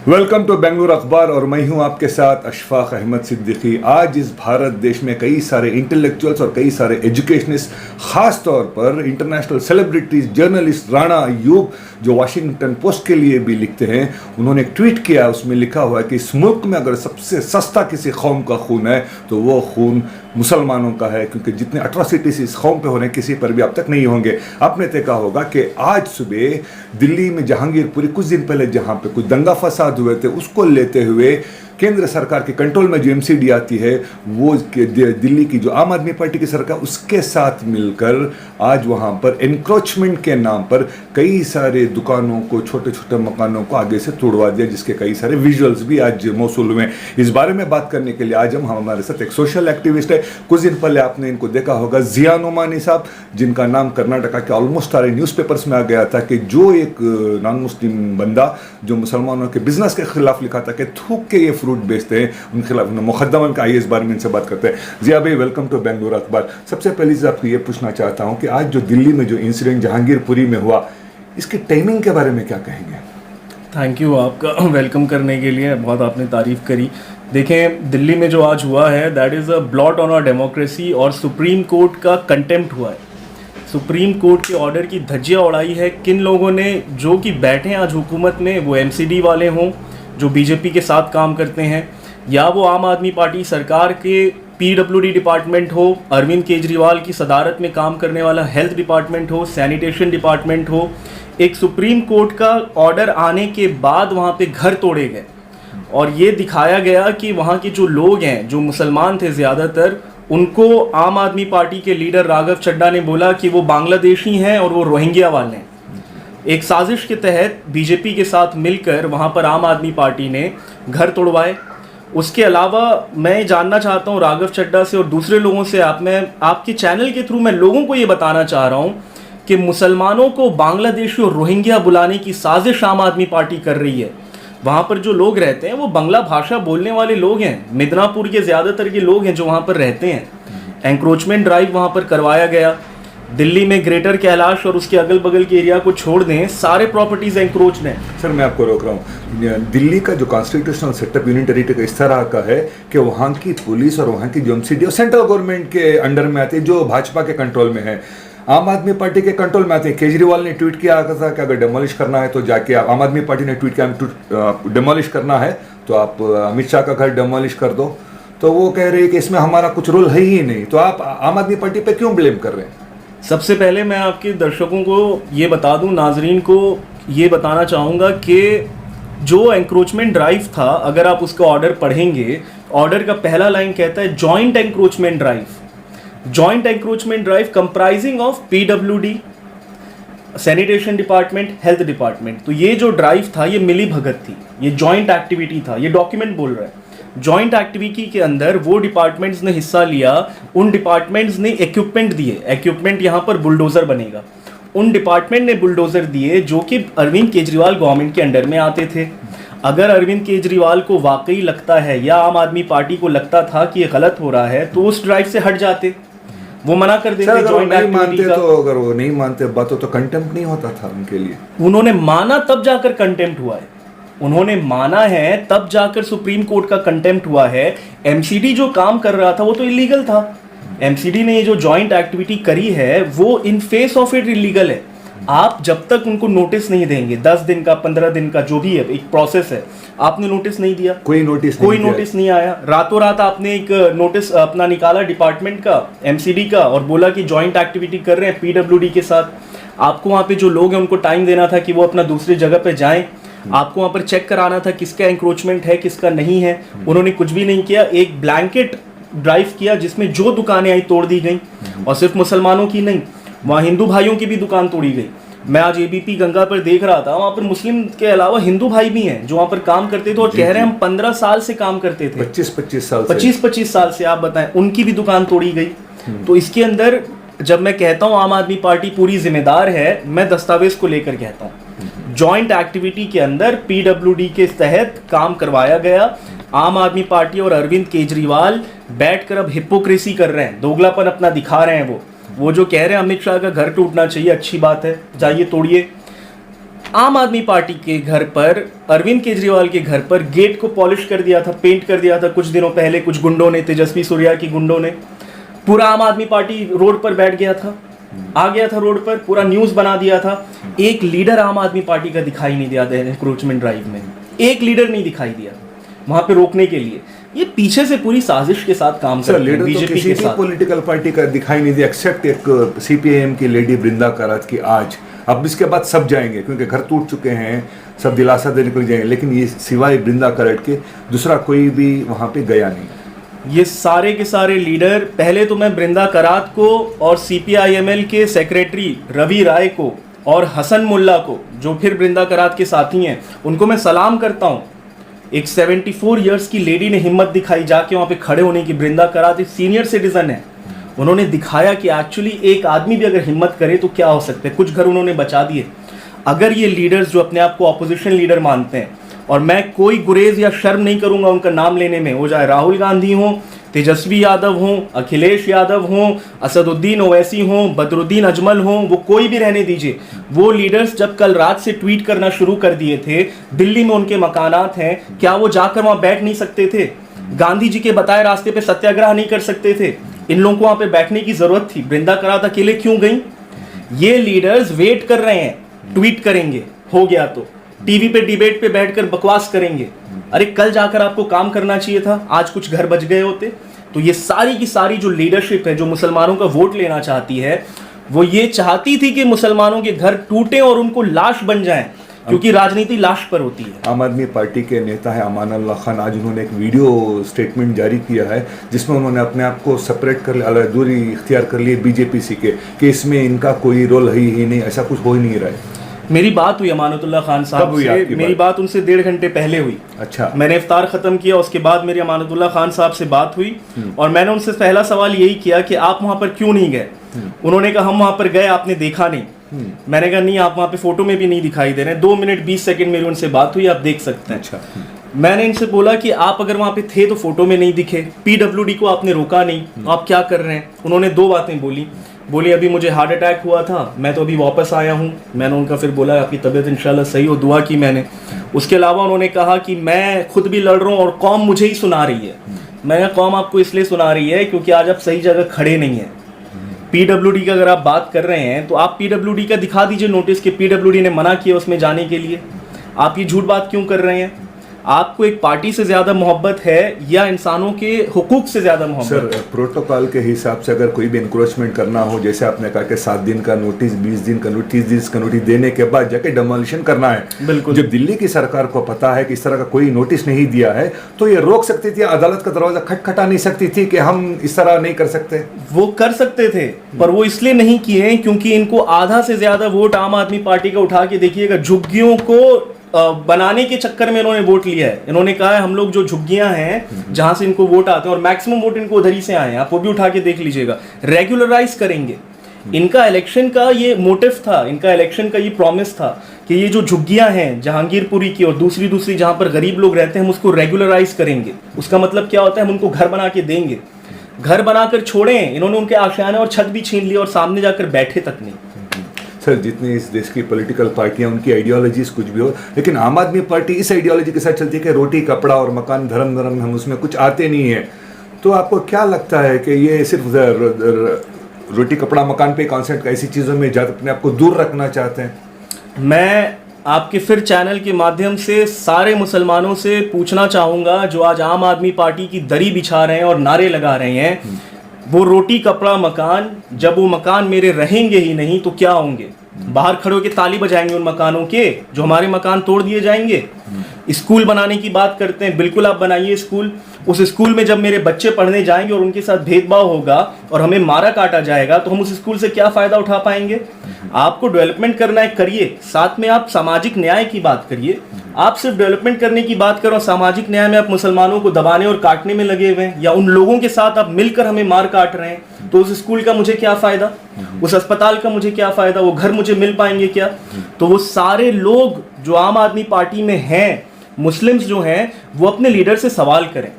Welcome to Bengaluru अखबार और मैं हूं आपके साथ अशफाक अहमद सिद्दीकी। आज इस भारत देश में कई सारे इंटेलेक्चुअल्स और कई सारे एजुकेशनिस्ट, खास तौर पर international celebrities, journalist Rana Ayub जो वाशिंगटन पोस्ट के लिए भी लिखते हैं, उन्होंने एक ट्वीट किया। उसमें लिखा हुआ है कि इस मुल्क में अगर सबसे सस्ता किसी कौम का खून है तो वो खून मुसलमानों का है, क्योंकि जितने अट्रॉसिटीज इस कौम पे हो रहे हैं किसी पर भी अब तक नहीं होंगे। आपने देखा होगा कि आज सुबह दिल्ली में जहांगीरपुरी कुछ दिन पहले जहां पे कुछ दंगा फसाद हुए थे, उसको लेते हुए केंद्र सरकार के कंट्रोल में जो एमसीडी आती है, वो दिल्ली की जो आम आदमी पार्टी की सरकार, उसके साथ मिलकर आज वहां पर एनक्रोचमेंट के नाम पर कई सारे दुकानों को, छोटे छोटे मकानों को आगे से तोड़वा दिया, जिसके कई सारे विजुअल्स भी आज मौसूल हुए। इस बारे में बात करने के लिए आज हमारे साथ एक सोशल एक्टिविस्ट है। कुछ दिन पहले आपने इनको देखा होगा, जिया नोमानी साहब, जिनका नाम कर्नाटका के ऑलमोस्ट सारे न्यूज़पेपर्स में आ गया था कि जो एक नॉन मुस्लिम बंदा जो मुसलमानों के बिजनेस के खिलाफ लिखा था कि थूक के ये फ्रूट बेचते हैं, उनके खिलाफ मुकदमा का। आइए इस बारे में इनसे बात करते हैं। जिया भाई, वेलकम टू बेंगलुरु अखबार। सबसे पहले से आपको ये पूछना चाहता हूँ कि आज जो दिल्ली में जो इंसिडेंट जहांगीरपुरी में हुआ, इसकी टाइमिंग के बारे में क्या कहेंगे? थैंक यू आपका वेलकम करने के लिए, बहुत आपने तारीफ़ करी। देखें, दिल्ली में जो आज हुआ है, that is a blot on our democracy और सुप्रीम कोर्ट का कंटेम्प्ट हुआ है। सुप्रीम कोर्ट के ऑर्डर की धज्जियाँ उड़ाई है किन लोगों ने, जो कि बैठे हैं आज हुकूमत में, वो एमसीडी वाले हों जो बीजेपी के साथ काम करते हैं, या वो आम आदमी पार्टी सरकार के पीडब्ल्यूडी डिपार्टमेंट हो, अरविंद केजरीवाल की सदारत में काम करने वाला हेल्थ डिपार्टमेंट हो, सैनिटेशन डिपार्टमेंट हो। एक सुप्रीम कोर्ट का ऑर्डर आने के बाद वहाँ पे घर तोड़े गए और ये दिखाया गया कि वहाँ के जो लोग हैं, जो मुसलमान थे ज़्यादातर, उनको आम आदमी पार्टी के लीडर राघव चड्ढा ने बोला कि वो बांग्लादेशी हैं और वो रोहिंग्या वाले हैं। एक साजिश के तहत बीजेपी के साथ मिलकर वहाँ पर आम आदमी पार्टी ने घर तोड़वाए। उसके अलावा मैं जानना चाहता हूँ राघव चड्ढा से और दूसरे लोगों से, मैं आपके चैनल के थ्रू मैं लोगों को ये बताना चाह रहा हूँ कि मुसलमानों को बांग्लादेशी और रोहिंग्या बुलाने की साजिश आम आदमी पार्टी कर रही है। वहाँ पर जो लोग रहते हैं वो बांग्ला भाषा बोलने वाले लोग हैं, मिदनापुर के ज़्यादातर के लोग हैं जो वहाँ पर रहते हैं। एंक्रोचमेंट ड्राइव वहाँ पर करवाया गया। दिल्ली में ग्रेटर कैलाश और उसके अगल बगल के एरिया को छोड़ दें, सारे प्रॉपर्टीज एंक्रोच हैं। सर, मैं आपको रोक रहा हूँ। दिल्ली का जो कॉन्स्टिट्यूशनल सेटअप यूनियन टेरिटरी का इस तरह का है कि वहाँ की पुलिस और वहाँ की जो एमसीडी सेंट्रल गवर्नमेंट के अंडर में आती है, जो भाजपा के कंट्रोल में है, आम आदमी पार्टी के कंट्रोल में आते हैं। केजरीवाल ने ट्वीट किया था कि अगर डेमोलिश करना है तो जाके, आम आदमी पार्टी ने ट्वीट किया डेमोलिश करना है तो आप अमित शाह का घर डेमोलिश कर दो। तो वो कह रहे हैं कि इसमें हमारा कुछ रोल है ही नहीं, तो आप आम आदमी पार्टी पे क्यों ब्लेम कर रहे हैं? सबसे पहले मैं आपके दर्शकों को ये बता दूं, नाजरीन को ये बताना चाहूँगा कि जो एंक्रोचमेंट ड्राइव था, अगर आप उसका ऑर्डर पढ़ेंगे, ऑर्डर का पहला लाइन कहता है joint encroachment drive. Joint encroachment drive comprising of PWD, sanitation department, health department. तो ये जो ड्राइव था ये मिली भगत थी, ये जॉइंट एक्टिविटी था, ये डॉक्यूमेंट बोल रहा है। जॉइंट एक्टिविटी के अंदर वो डिपार्टमेंट्स ने हिस्सा लिया, उन डिपार्टमेंट्स ने इक्विपमेंट दिए। इक्विपमेंट यहाँ पर बुलडोज़र बनेगा, उन डिपार्टमेंट ने बुलडोज़र दिए जो कि अरविंद केजरीवाल गवर्नमेंट के अंडर में आते थे। अगर अरविंद केजरीवाल को वाकई लगता है या आम आदमी पार्टी को लगता था कि ये गलत हो रहा है तो उस ड्राइव से हट जाते, वो मना कर देते। जॉइंट एक्टिविटी का तो अगर वो नहीं मानते बातों तो कंटेम्प्ट नहीं होता था उनके लिए। उन्होंने माना तब जाकर कंटेम्प्ट हुआ है, उन्होंने माना है तब जाकर सुप्रीम कोर्ट का कंटेम्प्ट हुआ है। एमसीडी जो काम कर रहा था वो तो इलीगल था। एमसीडी ने ये जो जॉइंट एक्टिविटी करी है वो इन फेस ऑफ इट इलीगल है। आप जब तक उनको नोटिस नहीं देंगे, 10 दिन का, 15 दिन का, जो भी है एक प्रोसेस है, आपने नोटिस नहीं दिया, कोई नोटिस नहीं आया, रातों रात आपने एक नोटिस अपना निकाला डिपार्टमेंट का, एमसीडी का, और बोला कि जॉइंट एक्टिविटी कर रहे हैं पीडब्ल्यूडी के साथ। आपको वहाँ पे जो लोग हैं उनको टाइम देना था कि वो अपना दूसरी जगह पे जाएं। आपको वहाँ पर चेक कराना था किसका एंक्रोचमेंट है, किसका नहीं है। उन्होंने कुछ भी नहीं किया, एक ब्लैंकेट ड्राइव किया जिसमें जो दुकानें आई तोड़ दी गई, और सिर्फ मुसलमानों की नहीं, वहाँ हिंदू भाइयों की भी दुकान तोड़ी गई। मैं आज एबीपी गंगा पर देख रहा था, वहाँ पर मुस्लिम के अलावा हिंदू भाई भी हैं जो वहाँ पर काम करते थे और कह रहे हैं हम 15 साल से काम करते थे, 25-25 साल से। आप बताएं, उनकी भी दुकान तोड़ी गई। तो इसके अंदर जब मैं कहता हूँ आम आदमी पार्टी पूरी जिम्मेदार है, मैं दस्तावेज को लेकर कहता हूँ। जॉइंट एक्टिविटी के अंदर पीडब्ल्यूडी के तहत काम करवाया गया। आम आदमी पार्टी और अरविंद केजरीवाल बैठकर अब हिपोक्रेसी कर रहे हैं, दोगलापन अपना दिखा रहे हैं। वो जो कह रहे हैं अमित शाह का घर टूटना चाहिए, अच्छी बात है, जाइए तोड़िए। आम आदमी पार्टी के घर पर, अरविंद केजरीवाल के घर पर गेट को पॉलिश कर दिया था, पेंट कर दिया था कुछ दिनों पहले कुछ गुंडों ने, तेजस्वी सूर्या की गुंडों ने। पूरा आम आदमी पार्टी रोड पर बैठ गया था, आ गया था रोड पर, पूरा न्यूज़ बना दिया था। एक लीडर आम आदमी पार्टी का दिखाई नहीं दिया एनक्रोचमेंट ड्राइव में, एक लीडर नहीं दिखाई दिया वहां पे रोकने के लिए। ये पीछे से पूरी साजिश के साथ काम कर रहे हैं बीजेपी किसी के साथ। पॉलिटिकल पार्टी का दिखाई नहीं दिया एक्सेप्ट एक सीपीआईएम की लेडी बृंदा करात की आज। अब इसके बाद सब जाएंगे क्योंकि घर टूट चुके हैं, सब दिलासा देने को जाएंगे, लेकिन ये सिवाय बृंदा कराट के दूसरा कोई भी वहां पे गया नहीं। ये सारे के सारे लीडर, पहले तो मैं बृंदा करात को और सीपीआईएमएल के सेक्रेटरी रवि राय को और हसन मुल्ला को, जो फिर बृंदा करात के साथी हैं, उनको मैं सलाम करता हूँ। एक 74 इयर्स की लेडी ने हिम्मत दिखाई जाके वहाँ पे खड़े होने की। बृंदा करात एक सीनियर सिटीजन है, उन्होंने दिखाया कि एक्चुअली एक आदमी भी अगर हिम्मत करे तो क्या हो सकता है। कुछ घर उन्होंने बचा दिए। अगर ये लीडर्स जो अपने आप को ऑपोजिशन लीडर मानते हैं, और मैं कोई गुरेज या शर्म नहीं करूंगा उनका नाम लेने में, वो चाहे राहुल गांधी हो, तेजस्वी यादव हो, अखिलेश यादव हो, असदुद्दीन ओवैसी हो, बदरुद्दीन अजमल हो, वो कोई भी रहने दीजिए। वो लीडर्स जब कल रात से ट्वीट करना शुरू कर दिए थे, दिल्ली में उनके मकानात हैं, क्या वो जाकर वहां बैठ नहीं सकते थे? गांधी जी के बताए रास्ते पे सत्याग्रह नहीं कर सकते थे? इन लोगों को वहां पे बैठने की जरूरत थी। बृंदा करात अकेले क्यों गई? ये लीडर्स वेट कर रहे हैं, ट्वीट करेंगे, हो गया तो टीवी पे डिबेट पे बैठकर बकवास करेंगे। अरे कल जाकर आपको काम करना चाहिए था, आज कुछ घर बच गए होते। तो ये सारी की सारी जो लीडरशिप है, जो मुसलमानों का वोट लेना चाहती है, वो ये चाहती थी कि मुसलमानों के घर टूटे और उनको लाश बन जाएं, क्योंकि राजनीति लाश पर होती है। आम आदमी पार्टी के नेता है अमान अल्लाह खान, आज उन्होंने एक वीडियो स्टेटमेंट जारी किया है जिसमें उन्होंने अपने आप को सेपरेट कर लिया, अलग दूरी इख्तियार कर ली बीजेपी से कि इसमें इनका कोई रोल है ही नहीं, ऐसा कुछ हो ही नहीं रहा है। मेरी बात हुई अमानतुल्लाह खान साहब से, मेरी बात उनसे 1.5 घंटे पहले हुई। अच्छा। मैंने इफ्तार खत्म किया, उसके बाद मेरी अमानतुल्लाह खान साहब से बात हुई और मैंने उनसे पहला सवाल यही किया कि आप वहां पर क्यों नहीं गए? उन्होंने कहा हम वहां पर गए, आपने देखा नहीं। मैंने कहा नहीं, आप वहां पे फोटो में भी नहीं दिखाई दे रहे। 2 मिनट 20 सेकंड मेरी उनसे बात हुई, आप देख सकते हैं। अच्छा। मैंने इनसे बोला कि आप अगर वहां पे थे तो फोटो में नहीं दिखे, पीडब्ल्यूडी को आपने रोका नहीं, आप क्या कर रहे हैं? उन्होंने 2 बातें बोली अभी मुझे हार्ट अटैक हुआ था, मैं तो अभी वापस आया हूँ। मैंने उनका फिर बोला आपकी तबीयत इंशाल्लाह सही हो, दुआ की मैंने। उसके अलावा उन्होंने कहा कि मैं खुद भी लड़ रहा हूँ और कौम मुझे ही सुना रही है। मैंने कौम आपको इसलिए सुना रही है क्योंकि आज आप सही जगह खड़े नहीं हैं। पीडब्ल्यूडी का अगर आप बात कर रहे हैं तो आप पीडब्ल्यूडी का दिखा दीजिए नोटिस कि पीडब्ल्यूडी ने मना किया उसमें जाने के लिए। आप ये झूठ बात क्यों कर रहे हैं? आपको एक पार्टी से ज्यादा मोहब्बत है या इंसानों के हुकूक से ज्यादा मोहब्बत? सर, प्रोटोकॉल के हिसाब से अगर कोई भी इंक्रोचमेंट करना हो, जैसे आपने कहा कि 7 दिन का नोटिस, 20 दिन का नोटिस, 30 दिन का नोटिस देने के बाद जाके डेमोलिशन करना है। बिल्कुल। जब दिल्ली की सरकार को पता है कि इस तरह का कोई नोटिस नहीं दिया है तो ये रोक सकती थी, अदालत का दरवाजा खटखटा नहीं सकती थी कि हम इस तरह नहीं कर सकते? वो कर सकते थे, पर वो इसलिए नहीं किए क्योंकि इनको आधा से ज्यादा वोट आम आदमी पार्टी का उठा के देखिएगा झुग्गियों को बनाने के चक्कर में इन्होंने वोट लिया है। इन्होंने कहा है हम लोग जो झुग्गियां हैं जहां से इनको वोट आते हैं और मैक्सिमम वोट इनको उधर ही से आए हैं, आप वो भी उठा के देख लीजिएगा, रेगुलराइज करेंगे। इनका इलेक्शन का ये मोटिव था, इनका इलेक्शन का ये प्रॉमिस था कि ये जो झुग्गियां हैं जहांगीरपुरी की और दूसरी जहां पर गरीब लोग रहते हैं हम उसको रेगुलराइज करेंगे। उसका मतलब क्या होता है? हम उनको घर बना के देंगे। घर बनाकर छोड़ें, इन्होंने उनके आशियाने और छत भी छीन ली और सामने जाकर बैठे तक नहीं। सर, जितनी इस देश की पॉलिटिकल पार्टियां, उनकी आइडियोलॉजीज कुछ भी हो, लेकिन आम आदमी पार्टी इस आइडियोलॉजी के साथ चलती है कि रोटी कपड़ा और मकान धर्म धर्म, हम उसमें कुछ आते नहीं है। तो आपको क्या लगता है कि ये सिर्फ रोटी कपड़ा मकान पे कॉन्सेंट्रेट, ऐसी चीज़ों में ज़्यादा अपने आप को दूर रखना चाहते हैं? मैं आपके फिर चैनल के माध्यम से सारे मुसलमानों से पूछना चाहूँगा जो आज आम आदमी पार्टी की दरी बिछा रहे हैं और नारे लगा रहे हैं, वो रोटी कपड़ा मकान, जब वो मकान मेरे रहेंगे ही नहीं तो क्या होंगे? बाहर खड़े होकर ताली बजाएंगे उन मकानों के जो हमारे मकान तोड़ दिए जाएंगे। स्कूल बनाने की बात करते हैं, बिल्कुल आप बनाइए स्कूल। उस स्कूल में जब मेरे बच्चे पढ़ने जाएंगे और उनके साथ भेदभाव होगा और हमें मारा काटा जाएगा तो हम उस स्कूल से क्या फायदा उठा पाएंगे? आपको डेवलपमेंट करना है, करिए, साथ में आप सामाजिक न्याय की बात करिए। आप सिर्फ डेवलपमेंट करने की बात करो, सामाजिक न्याय में आप मुसलमानों को दबाने और काटने में लगे हुए हैं, या उन लोगों के साथ आप मिलकर हमें मार काट रहे हैं, तो उस स्कूल का मुझे क्या फायदा? उस अस्पताल का मुझे क्या फायदा? वो घर मुझे मिल पाएंगे क्या? तो वो सारे लोग जो आम आदमी पार्टी में हैं, मुस्लिम्स जो हैं, वो अपने लीडर से सवाल करें।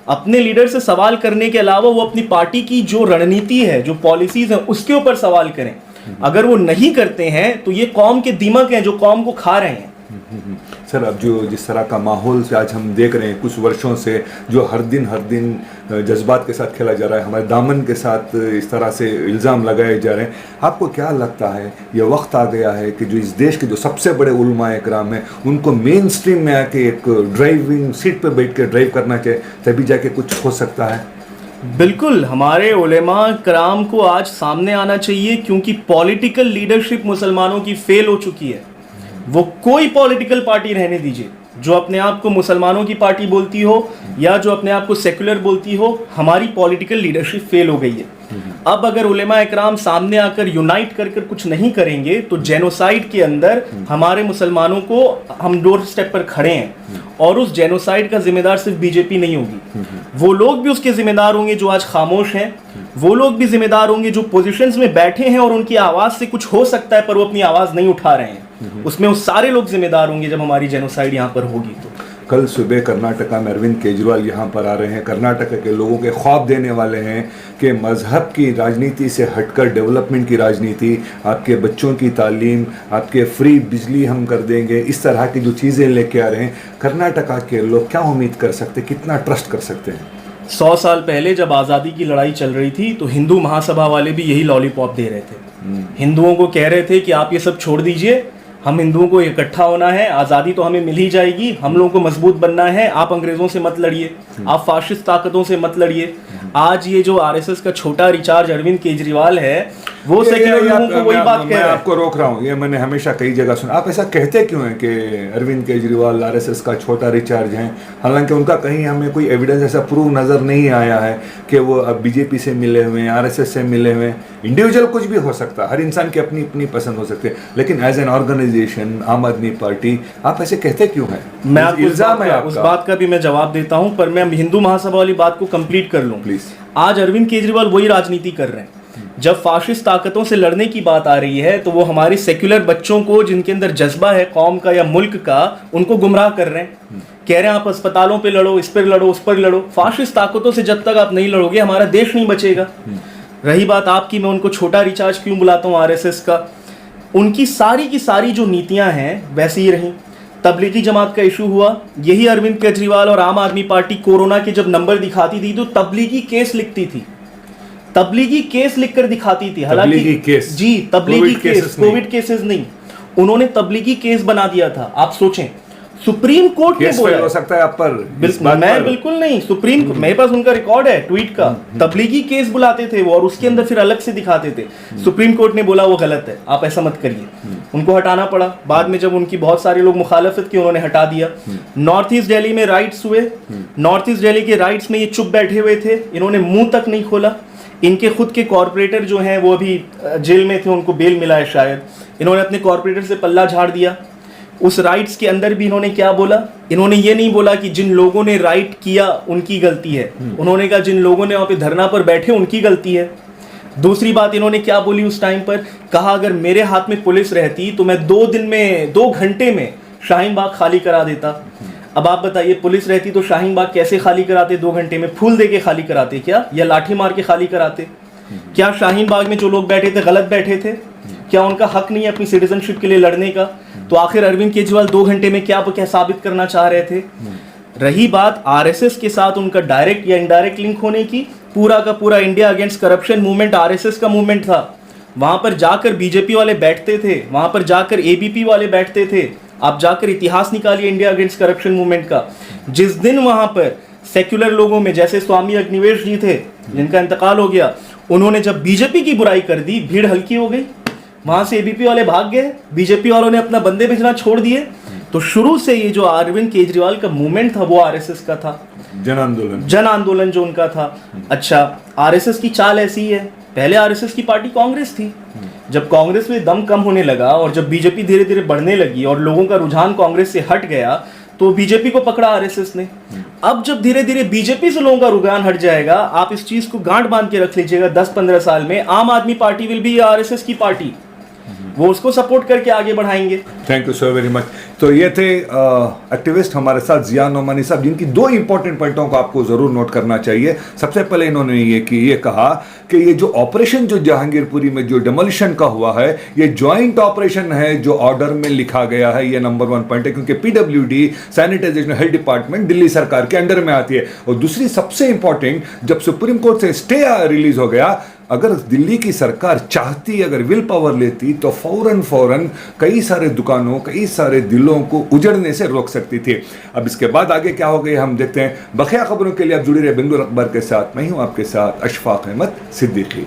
अपने लीडर से सवाल करने के अलावा वो अपनी पार्टी की जो रणनीति है, जो पॉलिसीज हैं, उसके ऊपर सवाल करें। अगर वो नहीं करते हैं तो ये कौम के दीमक हैं जो कौम को खा रहे हैं। सर, अब जो जिस तरह का माहौल से आज हम देख रहे हैं, कुछ वर्षों से जो हर दिन जज्बात के साथ खेला जा रहा है, हमारे दामन के साथ इस तरह से इल्ज़ाम लगाए जा रहे हैं, आपको क्या लगता है ये वक्त आ गया है कि जो इस देश के जो सबसे बड़े उलमाए इकराम हैं उनको मेन स्ट्रीम में आके एक ड्राइविंग सीट पर बैठ के ड्राइव करना चाहिए, तभी जाके कुछ हो सकता है? बिल्कुल, हमारे उलेमा कराम को आज सामने आना चाहिए, क्योंकि पॉलिटिकल लीडरशिप मुसलमानों की फेल हो चुकी है। वो कोई पॉलिटिकल पार्टी रहने दीजिए जो अपने आप को मुसलमानों की पार्टी बोलती हो या जो अपने आप को सेकुलर बोलती हो, हमारी पॉलिटिकल लीडरशिप फेल हो गई है। अब अगर उलेमा इकराम सामने आकर यूनाइट कर कुछ नहीं करेंगे तो जेनोसाइड के अंदर हमारे मुसलमानों को, हम डोर स्टेप पर खड़े हैं और उस जेनोसाइड का जिम्मेदार सिर्फ बीजेपी नहीं होगी, वो लोग भी उसके जिम्मेदार होंगे जो आज खामोश हैं, वो लोग भी जिम्मेदार होंगे जो पोजीशंस में बैठे हैं और उनकी आवाज़ से कुछ हो सकता है पर वो अपनी आवाज़ नहीं उठा रहे हैं, उसमें वो सारे लोग जिम्मेदार होंगे जब हमारी जेनोसाइड यहाँ पर होगी। तो कल सुबह कर्नाटका में अरविंद केजरीवाल यहाँ पर आ रहे हैं, कर्नाटका के लोगों के ख्वाब देने वाले हैं कि मज़हब की राजनीति से हटकर डेवलपमेंट की राजनीति, आपके बच्चों की तालीम, आपके फ्री बिजली हम कर देंगे, इस तरह की जो चीज़ें लेके आ रहे हैं, कर्नाटका के लोग क्या उम्मीद कर सकते, कितना ट्रस्ट कर सकते हैं? 100 साल पहले जब आज़ादी की लड़ाई चल रही थी तो हिंदू महासभा वाले भी यही लॉलीपॉप दे रहे थे, हिंदुओं को कह रहे थे कि आप ये सब छोड़ दीजिए, हम हिंदुओं को इकट्ठा होना है, आज़ादी तो हमें मिल ही जाएगी, हम लोगों को मजबूत बनना है, आप अंग्रेज़ों से मत लड़िए, आप फाशिस्ट ताकतों से मत लड़िए। आज ये जो आरएसएस का छोटा रिचार्ज अरविंद केजरीवाल है वो सेक्युलर लोगों को वही बात कह रहा है। मैं आपको रोक रहा हूँ, ये मैंने हमेशा कई जगह सुना, आप ऐसा कहते क्यों हैं कि अरविंद केजरीवाल आरएसएस का छोटा रिचार्ज हैं, हालांकि उनका कहीं हमें कोई एविडेंस ऐसा प्रूव नज़र नहीं आया है कि वो अब बीजेपी से मिले हुए हैं, आरएसएस से मिले हुए हैं। इंडिविजुअल कुछ भी हो सकता है, हर इंसान की अपनी अपनी पसंद हो सकती है, लेकिन एज एन ऑर्गेनाइजेशन आम आदमी पार्टी आप ऐसे कहते क्यों हैं? मैं आपको इल्जाम है उस बात का भी मैं जवाब देता हूं, पर मैं हिंदू महासभा वाली बात को कंप्लीट कर लूं प्लीज। आज अरविंद केजरीवाल वही राजनीति कर रहे हैं। जब फाशिस्ट ताकतों से लड़ने की बात आ रही है तो वो हमारे सेक्युलर बच्चों को, जिनके अंदर जज्बा है कौम का या मुल्क का, उनको गुमराह कर रहे हैं, कह रहे हैं आप अस्पतालों पे लड़ो, इस पर लड़ो, उस पर लड़ो। फाशिस्ट ताकतों से जब तक आप नहीं लड़ोगे हमारा देश नहीं बचेगा। रही बात आपकी, मैं उनको छोटा रिचार्ज क्यों बुलाता हूँ आरएसएस का, उनकी सारी की सारी जो नीतियां हैं वैसी ही रहीं। तबलीगी जमात का इशू हुआ, यही अरविंद केजरीवाल और आम आदमी पार्टी कोरोना के जब नंबर दिखाती थी तो तबलीगी केस लिखती थी, तबलीगी केस लिखकर दिखाती थी। हालांकि जी तबलीगी केस, कोविड केसेस नहीं, उन्होंने तबलीगी केस बना दिया था। आप सोचें, सुप्रीम कोर्ट ने बोला, हो सकता है आप पर, मैं बिल्कुल नहीं, सुप्रीम कोर्ट, मेरे पास उनका रिकॉर्ड है ट्वीट का, तबलीगी केस बुलाते थे वो और उसके अंदर फिर अलग से दिखाते थे। सुप्रीम कोर्ट ने बोला वो गलत है, आप ऐसा मत करिए, उनको हटाना पड़ा। बाद में जब उनकी बहुत सारे लोग मुखालफत की, उन्होंने हटा दिया। नॉर्थ ईस्ट दिल्ली में राइट्स हुए, नॉर्थ ईस्ट दिल्ली के राइट्स में ये चुप बैठे हुए थे, इन्होंने मुंह तक नहीं खोला। इनके खुद के कॉरपोरेटर जो हैं वो अभी जेल में थे, उनको बेल मिला है शायद, इन्होंने अपने कॉरपोरेटर से पल्ला झाड़ दिया। उस राइट्स के अंदर भी इन्होंने क्या बोला, इन्होंने ये नहीं बोला कि जिन लोगों ने राइट किया उनकी गलती है, उन्होंने कहा जिन लोगों ने वहाँ पे धरना पर बैठे उनकी गलती है। दूसरी बात इन्होंने क्या बोली उस टाइम पर, कहा अगर मेरे हाथ में पुलिस रहती तो मैं 2 घंटे में शाहीन बाग खाली करा देता। अब आप बताइए, पुलिस रहती तो शाहीन बाग कैसे खाली कराते 2 घंटे में? फूल दे के खाली कराते क्या, या लाठी मार के खाली कराते? क्या शाहीन बाग में जो लोग बैठे थे गलत बैठे थे? क्या उनका हक नहीं है अपनी सिटीजनशिप के लिए लड़ने का? तो आखिर अरविंद केजरीवाल 2 घंटे में क्या साबित करना चाह रहे थे? रही बात आरएसएस के साथ उनका डायरेक्ट या इनडायरेक्ट लिंक होने की, पूरा का पूरा India against corruption movement RSS का मूवमेंट था। वहां पर जाकर बीजेपी वाले बैठते थे, वहां पर जाकर एबीपी वाले बैठते थे। आप जाकर इतिहास निकालिए इंडिया अगेंस्ट करप्शन मूवमेंट का। जिस दिन वहां पर सेक्युलर लोगों में, जैसे स्वामी अग्निवेश जी थे जिनका इंतकाल हो गया, उन्होंने जब बीजेपी की बुराई कर दी, भीड़ हल्की हो गई, वहां से एबीपी वाले भाग गए, बीजेपी वालों ने अपना बंदे भेजना छोड़ दिए। तो शुरू से ये जो अरविंद केजरीवाल का मूवमेंट था वो आरएसएस का था, जन आंदोलन जो उनका था। अच्छा, आरएसएस की चाल ऐसी ही है, पहले आरएसएस की पार्टी कांग्रेस थी, जब कांग्रेस में दम कम होने लगा और जब बीजेपी धीरे धीरे बढ़ने लगी और लोगों का रुझान कांग्रेस से हट गया तो बीजेपी को पकड़ा आरएसएस ने। अब जब धीरे धीरे बीजेपी से लोगों का रुझान हट जाएगा, आप इस चीज को गांठ बांध के रख लीजिएगा, 10-15 साल में आम आदमी पार्टी विल बी आरएसएस की पार्टी, वो उसको सपोर्ट करके आगे बढ़ाएंगे। Thank you so very much. तो ये थे एक्टिविस्ट हमारे साथ जिया नोमानी साहब, जिनकी दो इंपॉर्टेंट पॉइंटों को आपको जरूर नोट करना चाहिए। सबसे पहले इन्होंने ये कहा कि ये जो ऑपरेशन जो जहांगीरपुरी में जो डेमोलिशन का हुआ है, ये ज्वाइंट ऑपरेशन है जो ऑर्डर में लिखा गया है। ये नंबर 1 पॉइंट है, क्योंकि PWD sanitisation health department Delhi सरकार के अंडर में आती है। और दूसरी सबसे इंपॉर्टेंट, जब सुप्रीम कोर्ट से स्टे रिलीज हो गया, अगर दिल्ली की सरकार चाहती, अगर विल पावर लेती, तो फौरन कई सारे दुकानों, कई सारे दिलों को उजड़ने से रोक सकती थी। अब इसके बाद आगे क्या हो गया हम देखते हैं। बकिया खबरों के लिए आप जुड़े रहे बेंगलुरु अखबार के साथ। मैं हूं आपके साथ अशफाक अहमद सिद्दीकी।